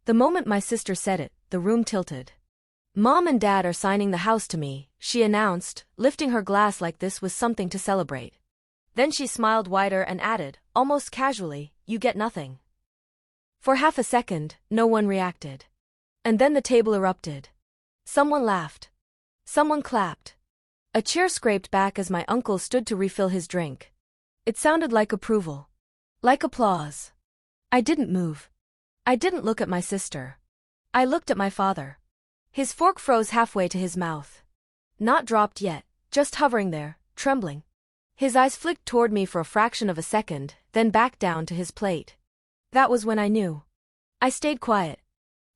The moment my sister said it, the room tilted. Mom and Dad are signing the house to me, she announced, lifting her glass like this was something to celebrate. Then she smiled wider and added, almost casually, you get nothing. For half a second, no one reacted. And then the table erupted. Someone laughed. Someone clapped. A chair scraped back as my uncle stood to refill his drink. It sounded like approval. Like applause. I didn't move. I didn't look at my sister. I looked at my father. His fork froze halfway to his mouth. Not dropped yet, just hovering there, trembling. His eyes flicked toward me for a fraction of a second, then back down to his plate. That was when I knew. I stayed quiet.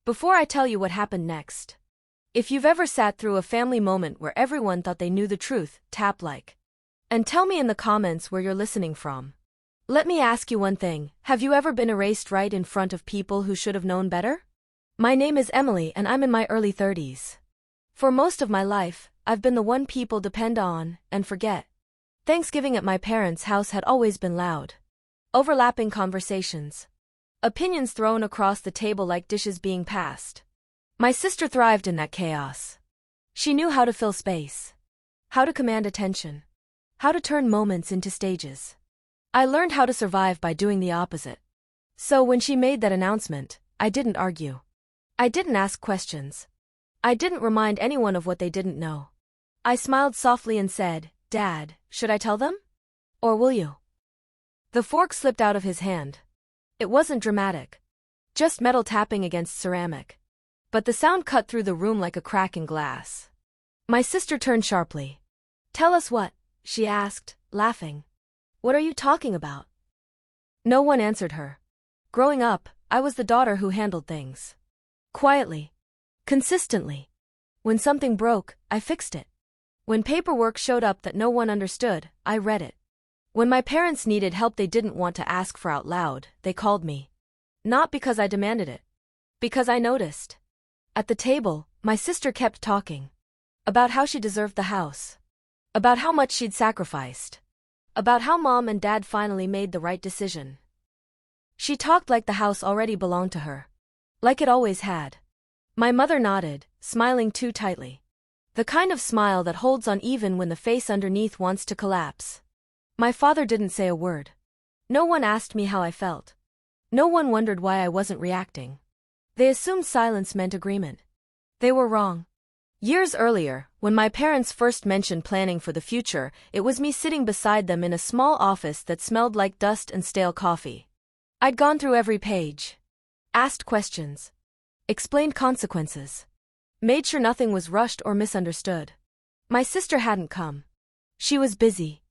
Before I tell you what happened next. If you've ever sat through a family moment where everyone thought they knew the truth, tap like. And tell me in the comments where you're listening from. Let me ask you one thing, have you ever been erased right in front of people who should have known better? My name is Emily and I'm in my early 30s. For most of my life, I've been the one people depend on and forget. Thanksgiving at my parents' house had always been loud. Overlapping conversations. Opinions thrown across the table like dishes being passed. My sister thrived in that chaos. She knew how to fill space. How to command attention. How to turn moments into stages. I learned how to survive by doing the opposite. So when she made that announcement, I didn't argue. I didn't ask questions. I didn't remind anyone of what they didn't know. I smiled softly and said, Dad, should I tell them? Or will you? The fork slipped out of his hand. It wasn't dramatic. Just metal tapping against ceramic. But the sound cut through the room like a crack in glass. My sister turned sharply. Tell us what? She asked, laughing. What are you talking about? No one answered her. Growing up, I was the daughter who handled things. Quietly. Consistently. When something broke, I fixed it. When paperwork showed up that no one understood, I read it. When my parents needed help they didn't want to ask for out loud, they called me. Not because I demanded it. Because I noticed. At the table, my sister kept talking. About how she deserved the house. About how much she'd sacrificed. About how Mom and Dad finally made the right decision. She talked like the house already belonged to her. Like it always had. My mother nodded, smiling too tightly. The kind of smile that holds on even when the face underneath wants to collapse. My father didn't say a word. No one asked me how I felt. No one wondered why I wasn't reacting. They assumed silence meant agreement. They were wrong. Years earlier, when my parents first mentioned planning for the future, it was me sitting beside them in a small office that smelled like dust and stale coffee. I'd gone through every page. Asked questions. Explained consequences. Made sure nothing was rushed or misunderstood. My sister hadn't come. She was busy.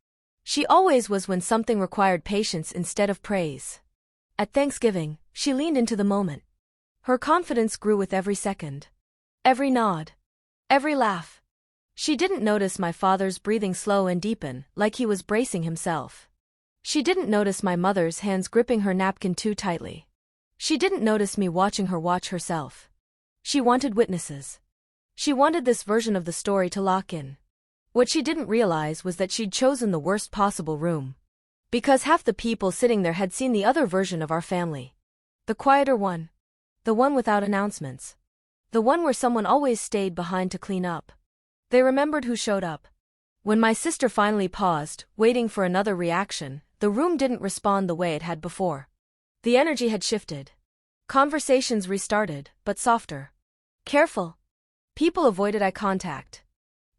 She always was when something required patience instead of praise. At Thanksgiving, she leaned into the moment. Her confidence grew with every second. Every nod. Every laugh. She didn't notice my father's breathing slow and deepen, like he was bracing himself. She didn't notice my mother's hands gripping her napkin too tightly. She didn't notice me watching her watch herself. She wanted witnesses. She wanted this version of the story to lock in. What she didn't realize was that she'd chosen the worst possible room. Because half the people sitting there had seen the other version of our family. The quieter one. The one without announcements. The one where someone always stayed behind to clean up. They remembered who showed up. When my sister finally paused, waiting for another reaction, the room didn't respond the way it had before. The energy had shifted. Conversations restarted, but softer. Careful. People avoided eye contact.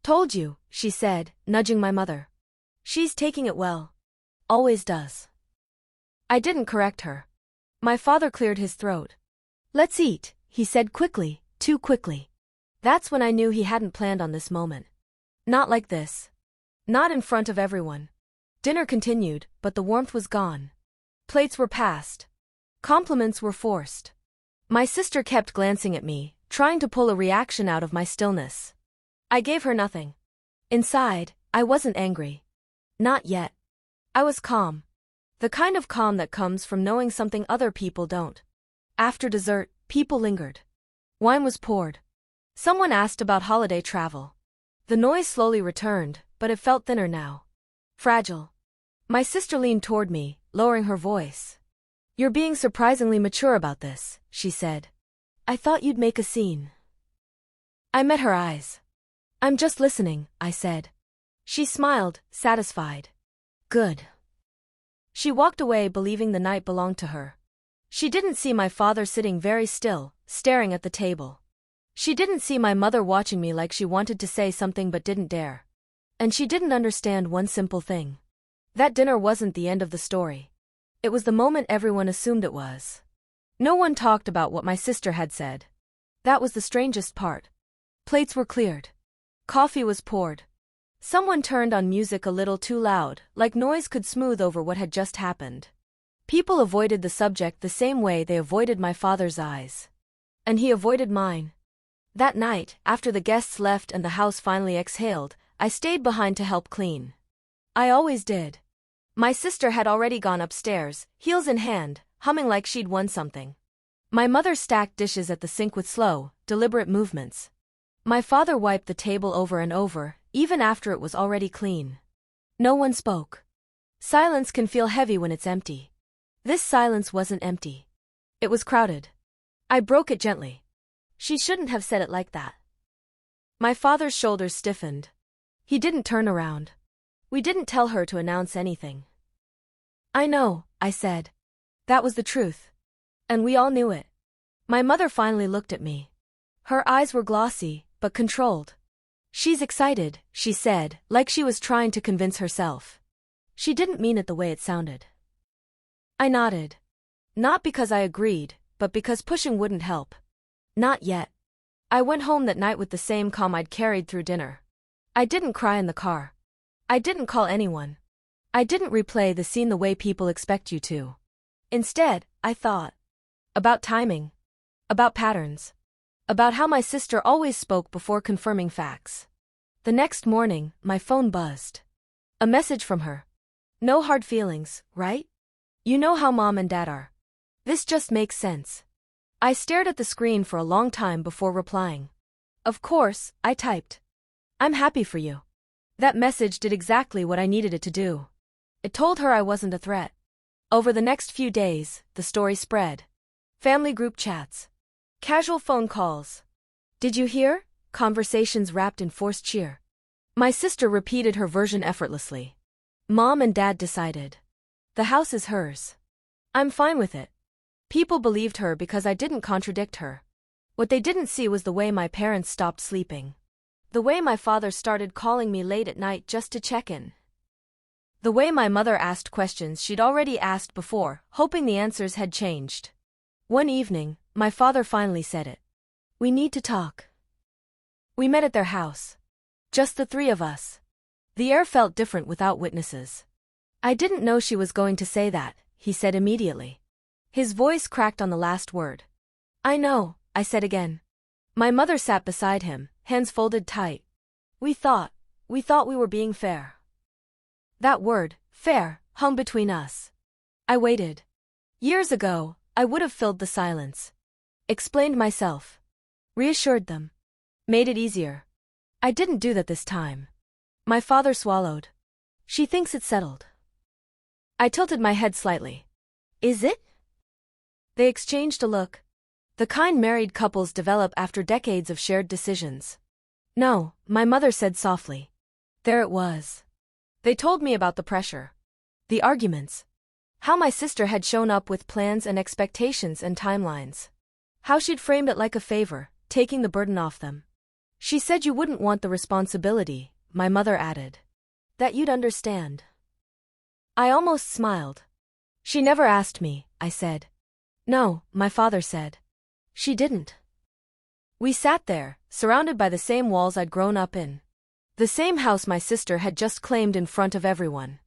Told you, she said, nudging my mother. She's taking it well. Always does. I didn't correct her. My father cleared his throat. Let's eat, he said quickly, too quickly. That's when I knew he hadn't planned on this moment. Not like this. Not in front of everyone. Dinner continued, but the warmth was gone. Plates were passed. Compliments were forced. My sister kept glancing at me, trying to pull a reaction out of my stillness. I gave her nothing. Inside, I wasn't angry. Not yet. I was calm. The kind of calm that comes from knowing something other people don't. After dessert, people lingered. Wine was poured. Someone asked about holiday travel. The noise slowly returned, but it felt thinner now. Fragile. My sister leaned toward me, lowering her voice. You're being surprisingly mature about this, she said. I thought you'd make a scene. I met her eyes. I'm just listening, I said. She smiled, satisfied. Good. She walked away believing the night belonged to her. She didn't see my father sitting very still, staring at the table. She didn't see my mother watching me like she wanted to say something but didn't dare. And she didn't understand one simple thing. That dinner wasn't the end of the story. It was the moment everyone assumed it was. No one talked about what my sister had said. That was the strangest part. Plates were cleared. Coffee was poured. Someone turned on music a little too loud, like noise could smooth over what had just happened. People avoided the subject the same way they avoided my father's eyes. And he avoided mine. That night, after the guests left and the house finally exhaled, I stayed behind to help clean. I always did. My sister had already gone upstairs, heels in hand, humming like she'd won something. My mother stacked dishes at the sink with slow, deliberate movements. My father wiped the table over and over, even after it was already clean. No one spoke. Silence can feel heavy when it's empty. This silence wasn't empty. It was crowded. I broke it gently. She shouldn't have said it like that. My father's shoulders stiffened. He didn't turn around. We didn't tell her to announce anything. I know, I said. That was the truth. And we all knew it. My mother finally looked at me. Her eyes were glossy, but controlled. She's excited, she said, like she was trying to convince herself. She didn't mean it the way it sounded. I nodded. Not because I agreed, but because pushing wouldn't help. Not yet. I went home that night with the same calm I'd carried through dinner. I didn't cry in the car. I didn't call anyone. I didn't replay the scene the way people expect you to. Instead, I thought. About timing. About patterns. About how my sister always spoke before confirming facts. The next morning, my phone buzzed. A message from her. No hard feelings, right? You know how mom and dad are. This just makes sense. I stared at the screen for a long time before replying. Of course, I typed. I'm happy for you. That message did exactly what I needed it to do. It told her I wasn't a threat. Over the next few days, the story spread. Family group chats. Casual phone calls. Did you hear? Conversations wrapped in forced cheer. My sister repeated her version effortlessly. Mom and dad decided. The house is hers. I'm fine with it. People believed her because I didn't contradict her. What they didn't see was the way my parents stopped sleeping. The way my father started calling me late at night just to check in. The way my mother asked questions she'd already asked before, hoping the answers had changed. One evening, my father finally said it. We need to talk. We met at their house. Just the three of us. The air felt different without witnesses. I didn't know she was going to say that, he said immediately. His voice cracked on the last word. I know, I said again. My mother sat beside him, hands folded tight. We thought we were being fair. That word, fair, hung between us. I waited. Years ago, I would have filled the silence. Explained myself. Reassured them. Made it easier. I didn't do that this time. My father swallowed. She thinks it's settled. I tilted my head slightly. Is it? They exchanged a look. The kind married couples develop after decades of shared decisions. No, my mother said softly. There it was. They told me about the pressure. The arguments. How my sister had shown up with plans and expectations and timelines. How she'd framed it like a favor, taking the burden off them. She said you wouldn't want the responsibility, my mother added. That you'd understand. I almost smiled. She never asked me, I said. No, my father said. She didn't. We sat there, surrounded by the same walls I'd grown up in. The same house my sister had just claimed in front of everyone.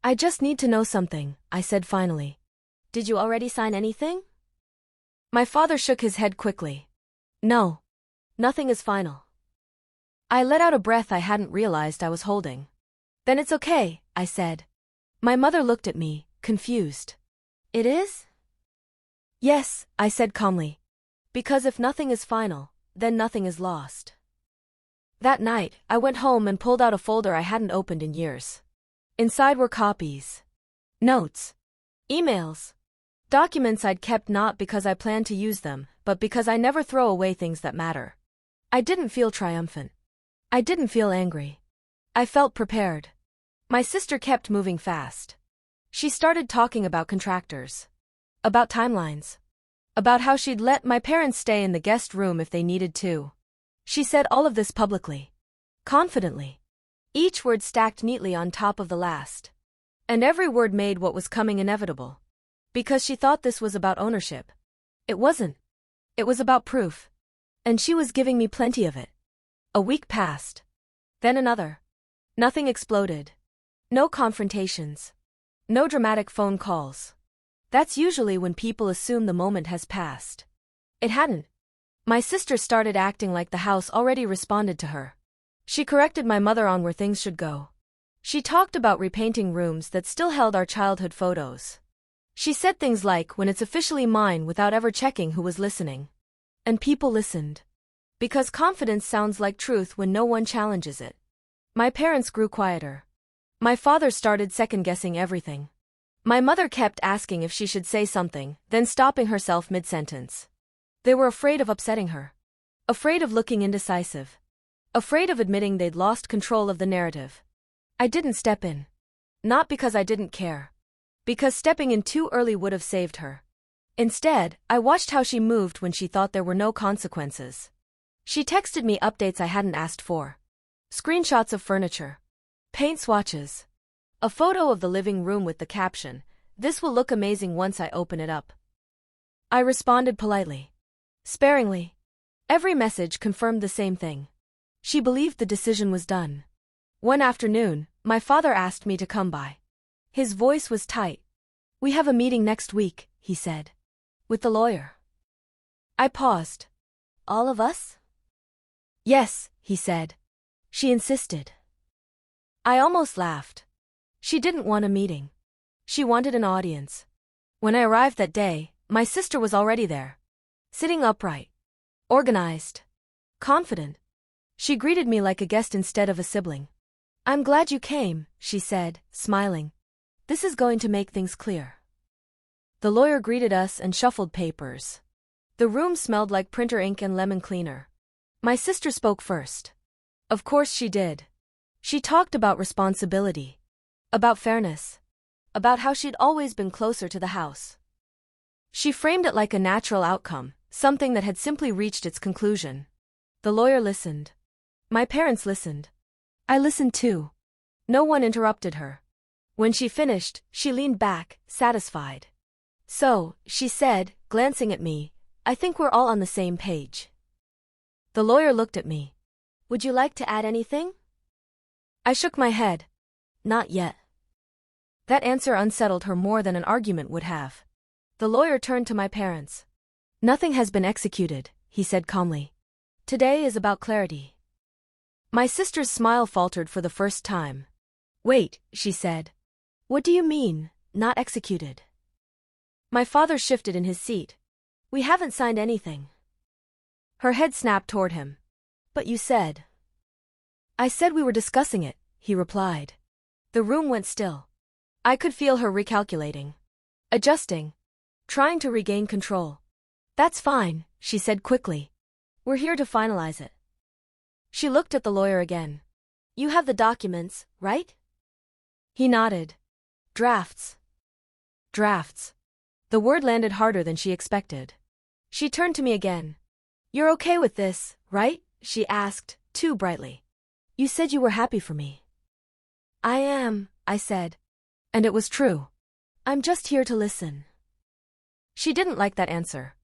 I just need to know something, I said finally. Did you already sign anything? My father shook his head quickly. No. Nothing is final. I let out a breath I hadn't realized I was holding. Then it's okay, I said. My mother looked at me, confused. It is? Yes, I said calmly. Because if nothing is final, then nothing is lost. That night, I went home and pulled out a folder I hadn't opened in years. Inside were copies. Notes. Emails. Documents I'd kept not because I planned to use them, but but because I never throw away things that matter. I didn't feel triumphant. I didn't feel angry. I felt prepared. My sister kept moving fast. She started talking about contractors. About timelines. About how she'd let my parents stay in the guest room if they needed to. She said all of this publicly. Confidently. Each word stacked neatly on top of the last. And every word made what was coming inevitable. Because she thought this was about ownership. It wasn't. It was about proof. And she was giving me plenty of it. A week passed. Then another. Nothing exploded. No confrontations. No dramatic phone calls. That's usually when people assume the moment has passed. It hadn't. My sister started acting like the house already responded to her. She corrected my mother on where things should go. She talked about repainting rooms that still held our childhood photos. She said things like, when it's officially mine, without ever checking who was listening. And people listened. Because confidence sounds like truth when no one challenges it. My parents grew quieter. My father started second-guessing everything. My mother kept asking if she should say something, then stopping herself mid-sentence. They were afraid of upsetting her. Afraid of looking indecisive. Afraid of admitting they'd lost control of the narrative. I didn't step in. Not because I didn't care. Because stepping in too early would have saved her. Instead, I watched how she moved when she thought there were no consequences. She texted me updates I hadn't asked for. Screenshots of furniture. Paint swatches. A photo of the living room with the caption, "This will look amazing once I open it up." I responded politely. Sparingly. Every message confirmed the same thing. She believed the decision was done. One afternoon, my father asked me to come by. His voice was tight. "We have a meeting next week," he said. "With the lawyer." I paused. "All of us?" "Yes," he said. She insisted. I almost laughed. She didn't want a meeting. She wanted an audience. When I arrived that day, my sister was already there. Sitting upright. Organized. Confident. She greeted me like a guest instead of a sibling. "I'm glad you came," she said, smiling. "This is going to make things clear." The lawyer greeted us and shuffled papers. The room smelled like printer ink and lemon cleaner. My sister spoke first. Of course she did. She talked about responsibility. About fairness. About how she'd always been closer to the house. She framed it like a natural outcome, something that had simply reached its conclusion. The lawyer listened. My parents listened. I listened too. No one interrupted her. When she finished, she leaned back, satisfied. "So," she said, glancing at me, "I think we're all on the same page." The lawyer looked at me. "Would you like to add anything?" I shook my head. "Not yet." That answer unsettled her more than an argument would have. The lawyer turned to my parents. "Nothing has been executed," he said calmly. "Today is about clarity." My sister's smile faltered for the first time. "Wait," she said. "What do you mean, not executed?" My father shifted in his seat. "We haven't signed anything." Her head snapped toward him. "But you said." "I said we were discussing it," he replied. The room went still. I could feel her recalculating. Adjusting. Trying to regain control. "That's fine," she said quickly. "We're here to finalize it." She looked at the lawyer again. "You have the documents, right?" He nodded. "Drafts." Drafts. The word landed harder than she expected. She turned to me again. "You're okay with this, right?" she asked, too brightly. "You said you were happy for me." "I am," I said. And it was true. "I'm just here to listen." She didn't like that answer.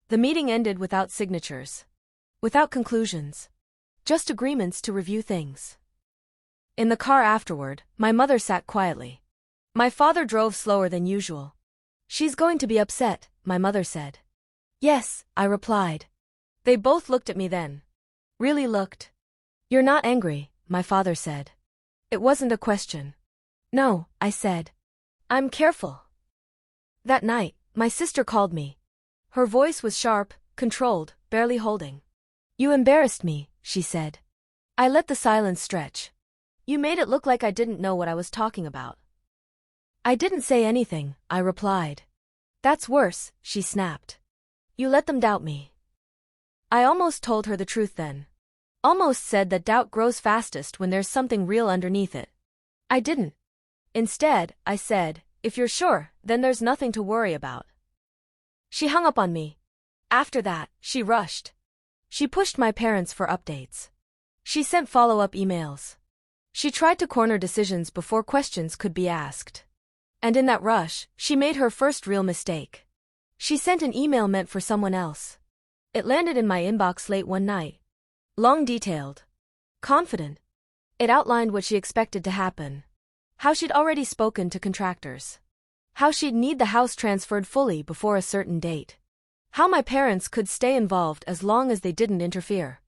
The meeting ended without signatures. Without conclusions. Just agreements to review things. In the car afterward, my mother sat quietly. My father drove slower than usual. "She's going to be upset," my mother said. "Yes," I replied. They both looked at me then. Really looked. "You're not angry," my father said. It wasn't a question. "No," I said. "I'm careful." That night, my sister called me. Her voice was sharp, controlled, barely holding. "You embarrassed me," she said. I let the silence stretch. "You made it look like I didn't know what I was talking about." "I didn't say anything," I replied. "That's worse," she snapped. "You let them doubt me." I almost told her the truth then. Almost said that doubt grows fastest when there's something real underneath it. I didn't. Instead, I said, if you're sure, then there's nothing to worry about. She hung up on me. After that, she rushed. She pushed my parents for updates. She sent follow-up emails. She tried to corner decisions before questions could be asked. And in that rush, she made her first real mistake. She sent an email meant for someone else. It landed in my inbox late one night. Long, detailed. Confident. It outlined what she expected to happen. How she'd already spoken to contractors. How she'd need the house transferred fully before a certain date. How my parents could stay involved as long as they didn't interfere.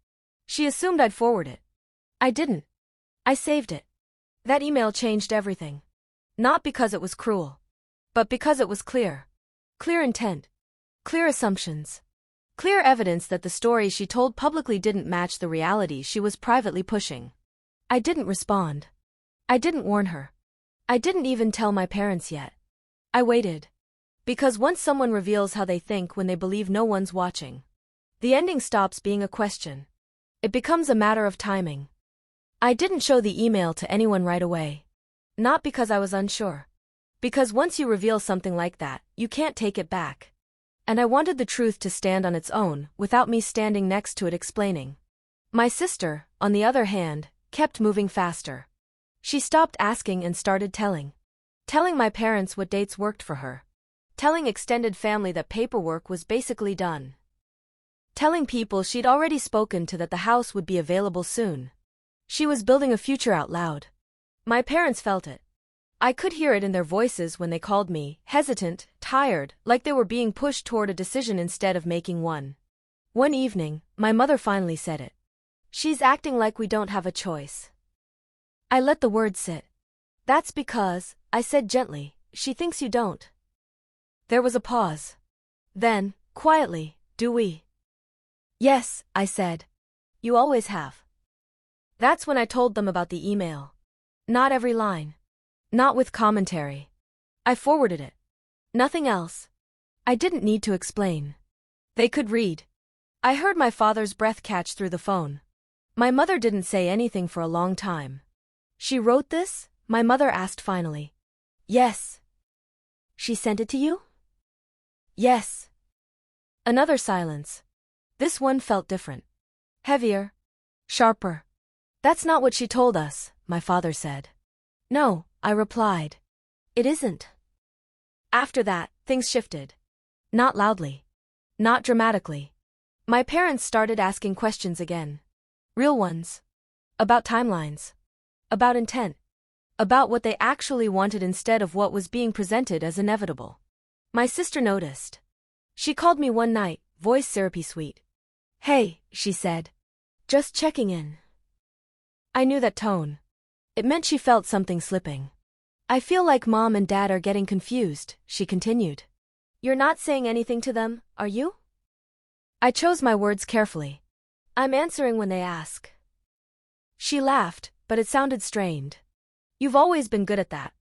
She assumed I'd forward it. I didn't. I saved it. That email changed everything. Not because it was cruel. But because it was clear. Clear intent. Clear assumptions. Clear evidence that the story she told publicly didn't match the reality she was privately pushing. I didn't respond. I didn't warn her. I didn't even tell my parents yet. I waited. Because once someone reveals how they think when they believe no one's watching, the ending stops being a question. It becomes a matter of timing. I didn't show the email to anyone right away. Not because I was unsure. Because once you reveal something like that, you can't take it back. And I wanted the truth to stand on its own, without me standing next to it explaining. My sister, on the other hand, kept moving faster. She stopped asking and started telling. Telling my parents what dates worked for her. Telling extended family that paperwork was basically done. Telling people she'd already spoken to that the house would be available soon. She was building a future out loud. My parents felt it. I could hear it in their voices when they called me, hesitant, tired, like they were being pushed toward a decision instead of making one. One evening, my mother finally said it. She's acting like we don't have a choice. I let the word sit. That's because, I said gently, she thinks you don't. There was a pause. Then, quietly, do we? Yes, I said. You always have. That's when I told them about the email. Not every line. Not with commentary. I forwarded it. Nothing else. I didn't need to explain. They could read. I heard my father's breath catch through the phone. My mother didn't say anything for a long time. She wrote this? My mother asked finally. Yes. She sent it to you? Yes. Another silence. This one felt different. Heavier. Sharper. That's not what she told us, my father said. No, I replied. It isn't. After that, things shifted. Not loudly. Not dramatically. My parents started asking questions again. Real ones. About timelines. About intent. About what they actually wanted instead of what was being presented as inevitable. My sister noticed. She called me one night, voice syrupy sweet. Hey, she said. Just checking in. I knew that tone. It meant she felt something slipping. I feel like Mom and Dad are getting confused, she continued. You're not saying anything to them, are you? I chose my words carefully. I'm answering when they ask. She laughed, but it sounded strained. You've always been good at that.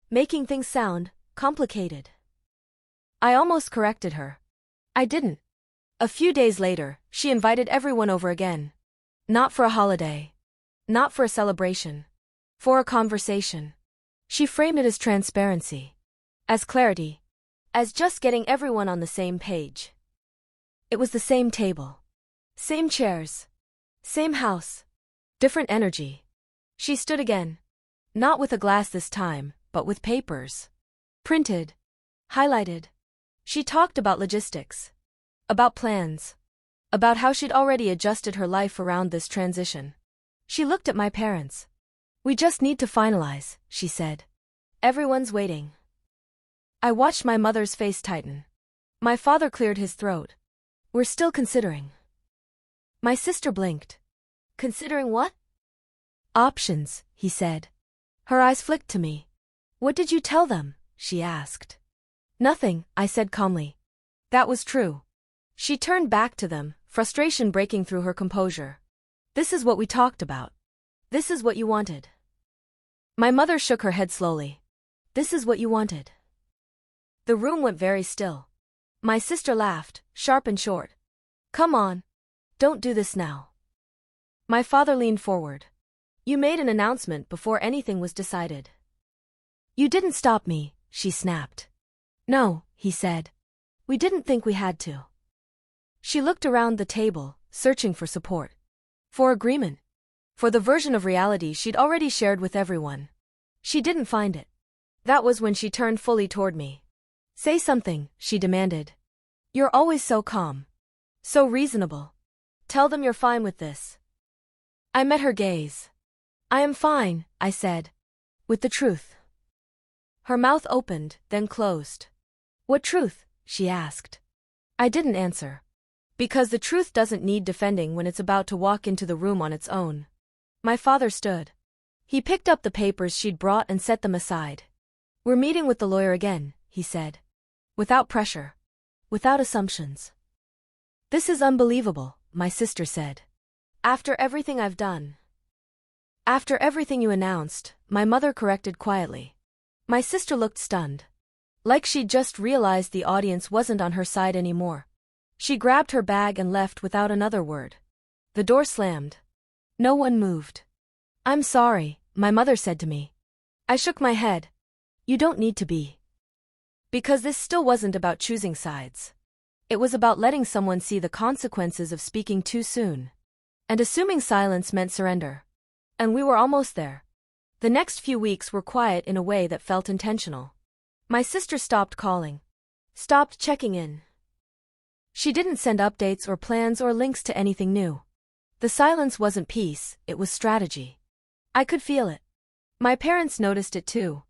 Making things sound complicated. I almost corrected her. I didn't. A few days later, she invited everyone over again. Not for a holiday. Not for a celebration. For a conversation. She framed it as transparency. As clarity. As just getting everyone on the same page. It was the same table. Same chairs. Same house. Different energy. She stood again. Not with a glass this time, but with papers. Printed. Highlighted. She talked about logistics. About plans. About how she'd already adjusted her life around this transition. She looked at my parents. We just need to finalize, she said. Everyone's waiting. I watched my mother's face tighten. My father cleared his throat. We're still considering. My sister blinked. Considering what? Options, he said. Her eyes flicked to me. What did you tell them? She asked. Nothing, I said calmly. That was true. She turned back to them, frustration breaking through her composure. This is what we talked about. This is what you wanted. My mother shook her head slowly. This is what you wanted. The room went very still. My sister laughed, sharp and short. Come on. Don't do this now. My father leaned forward. You made an announcement before anything was decided. You didn't stop me, she snapped. No, he said. We didn't think we had to. She looked around the table, searching for support. For agreement. For the version of reality she'd already shared with everyone. She didn't find it. That was when she turned fully toward me. Say something, she demanded. You're always so calm. So reasonable. Tell them you're fine with this. I met her gaze. I am fine, I said. With the truth. Her mouth opened, then closed. What truth? She asked. I didn't answer. Because the truth doesn't need defending when it's about to walk into the room on its own. My father stood. He picked up the papers she'd brought and set them aside. We're meeting with the lawyer again, he said. Without pressure. Without assumptions. This is unbelievable, my sister said. After everything I've done. After everything you announced, my mother corrected quietly. My sister looked stunned. Like she'd just realized the audience wasn't on her side anymore. She grabbed her bag and left without another word. The door slammed. No one moved. I'm sorry, my mother said to me. I shook my head. You don't need to be. Because this still wasn't about choosing sides. It was about letting someone see the consequences of speaking too soon. And assuming silence meant surrender. And we were almost there. The next few weeks were quiet in a way that felt intentional. My sister stopped calling. Stopped checking in. She didn't send updates or plans or links to anything new. The silence wasn't peace, it was strategy. I could feel it. My parents noticed it too.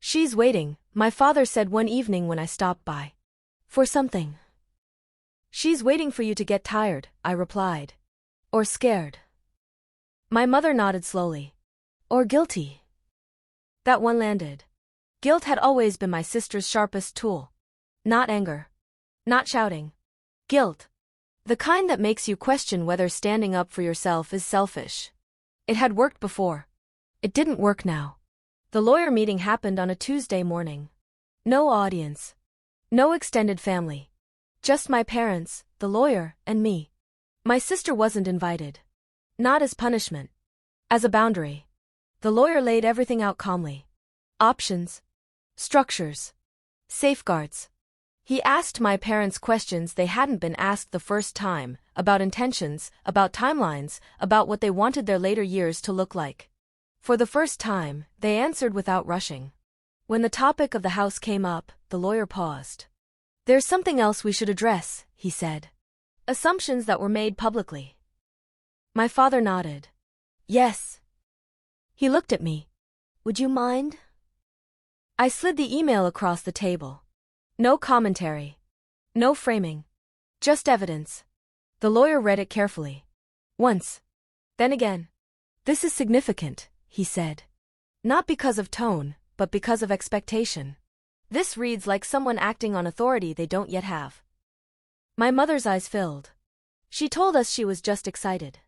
She's waiting, my father said one evening when I stopped by. For something. She's waiting for you to get tired, I replied. Or scared. My mother nodded slowly. Or guilty. That one landed. Guilt had always been my sister's sharpest tool. Not anger. Not shouting. Guilt. The kind that makes you question whether standing up for yourself is selfish. It had worked before. It didn't work now. The lawyer meeting happened on a Tuesday morning. No audience. No extended family. Just my parents, the lawyer, and me. My sister wasn't invited. Not as punishment. As a boundary. The lawyer laid everything out calmly. Options. Structures. Safeguards. He asked my parents questions they hadn't been asked the first time, about intentions, about timelines, about what they wanted their later years to look like. For the first time, they answered without rushing. When the topic of the house came up, the lawyer paused. There's something else we should address, he said. Assumptions that were made publicly. My father nodded. Yes. He looked at me. Would you mind? I slid the email across the table. No commentary. No framing. Just evidence. The lawyer read it carefully. Once. Then again. This is significant, he said. Not because of tone, but because of expectation. This reads like someone acting on authority they don't yet have. My mother's eyes filled. She told us she was just excited.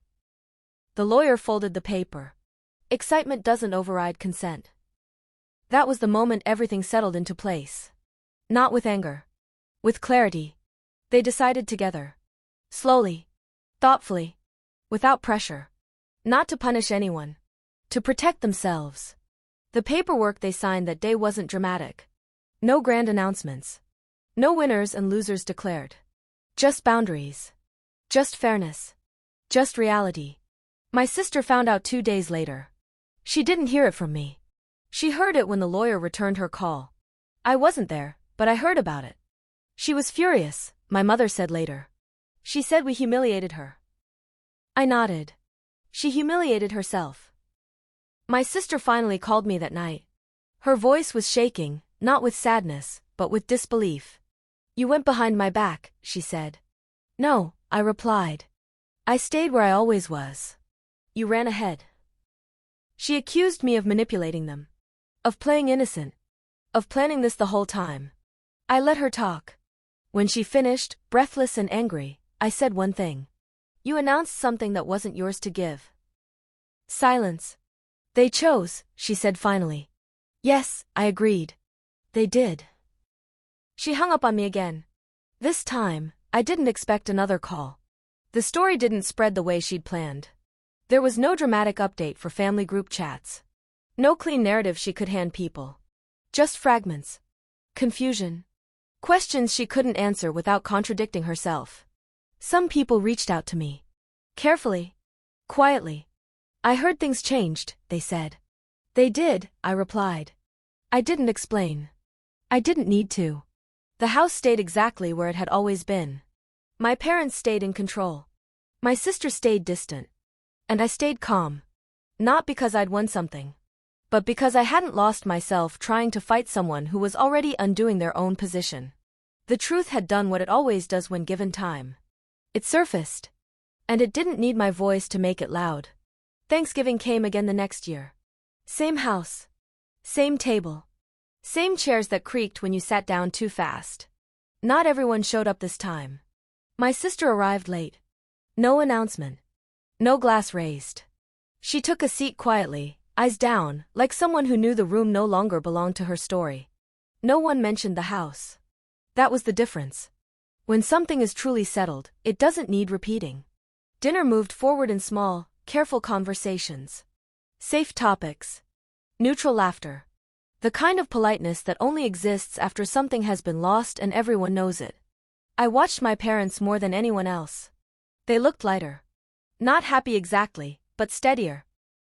The lawyer folded the paper. Excitement doesn't override consent. That was the moment everything settled into place. Not with anger. With clarity. They decided together. Slowly. Thoughtfully. Without pressure. Not to punish anyone. To protect themselves. The paperwork they signed that day wasn't dramatic. No grand announcements. No winners and losers declared. Just boundaries. Just fairness. Just reality. My sister found out 2 days later. She didn't hear it from me. She heard it when the lawyer returned her call. I wasn't there, but I heard about it. She was furious, my mother said later. She said we humiliated her. I nodded. She humiliated herself. My sister finally called me that night. Her voice was shaking, not with sadness, but with disbelief. You went behind my back, she said. No, I replied. I stayed where I always was. You ran ahead. She accused me of manipulating them. Of playing innocent. Of planning this the whole time. I let her talk. When she finished, breathless and angry, I said one thing. You announced something that wasn't yours to give. Silence. They chose, she said finally. Yes, I agreed. They did. She hung up on me again. This time, I didn't expect another call. The story didn't spread the way she'd planned. There was no dramatic update for family group chats. No clean narrative she could hand people. Just fragments. Confusion. Questions she couldn't answer without contradicting herself. Some people reached out to me. Carefully. Quietly. I heard things changed, they said. They did, I replied. I didn't explain. I didn't need to. The house stayed exactly where it had always been. My parents stayed in control. My sister stayed distant. And I stayed calm. Not because I'd won something, but because I hadn't lost myself trying to fight someone who was already undoing their own position. The truth had done what it always does when given time. It surfaced. And it didn't need my voice to make it loud. Thanksgiving came again the next year. Same house. Same table. Same chairs that creaked when you sat down too fast. Not everyone showed up this time. My sister arrived late. No announcement. No glass raised. She took a seat quietly, eyes down, like someone who knew the room no longer belonged to her story. No one mentioned the house. That was the difference. When something is truly settled, it doesn't need repeating. Dinner moved forward in small, careful conversations. Safe topics. Neutral laughter. The kind of politeness that only exists after something has been lost and everyone knows it. I watched my parents more than anyone else. They looked lighter. Not happy exactly, but steadier.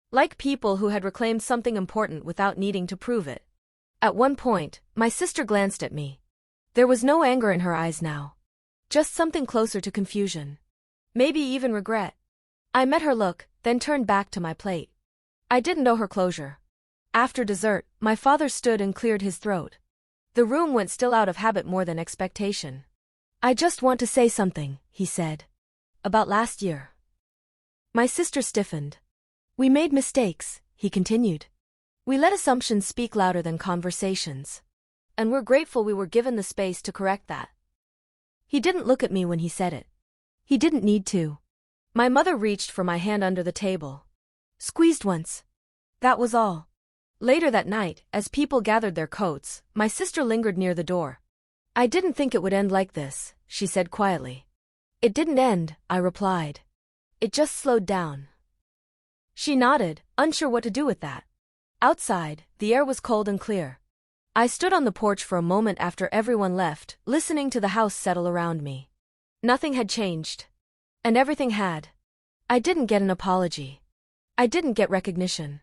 Like people who had reclaimed something important without needing to prove it. At one point, my sister glanced at me. There was no anger in her eyes now. Just something closer to confusion. Maybe even regret. I met her look, then turned back to my plate. I didn't owe her closure. After dessert, my father stood and cleared his throat. The room went still out of habit more than expectation. I just want to say something, he said. About last year. My sister stiffened. We made mistakes, he continued. We let assumptions speak louder than conversations. And we're grateful we were given the space to correct that. He didn't look at me when he said it. He didn't need to. My mother reached for my hand under the table. Squeezed once. That was all. Later that night, as people gathered their coats, my sister lingered near the door. I didn't think it would end like this, she said quietly. It didn't end, I replied. It just slowed down. She nodded, unsure what to do with that. Outside, the air was cold and clear. I stood on the porch for a moment after everyone left, listening to the house settle around me. Nothing had changed. And everything had. I didn't get an apology. I didn't get recognition.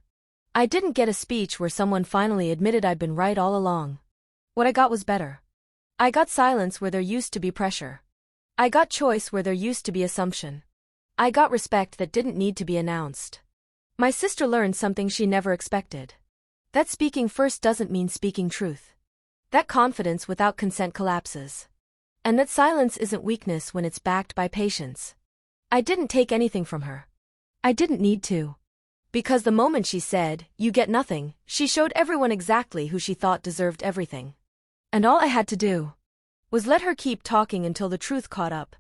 I didn't get a speech where someone finally admitted I'd been right all along. What I got was better. I got silence where there used to be pressure. I got choice where there used to be assumption. I got respect that didn't need to be announced. My sister learned something she never expected. That speaking first doesn't mean speaking truth. That confidence without consent collapses. And that silence isn't weakness when it's backed by patience. I didn't take anything from her. I didn't need to. Because the moment she said, "You get nothing," she showed everyone exactly who she thought deserved everything. And all I had to do was let her keep talking until the truth caught up.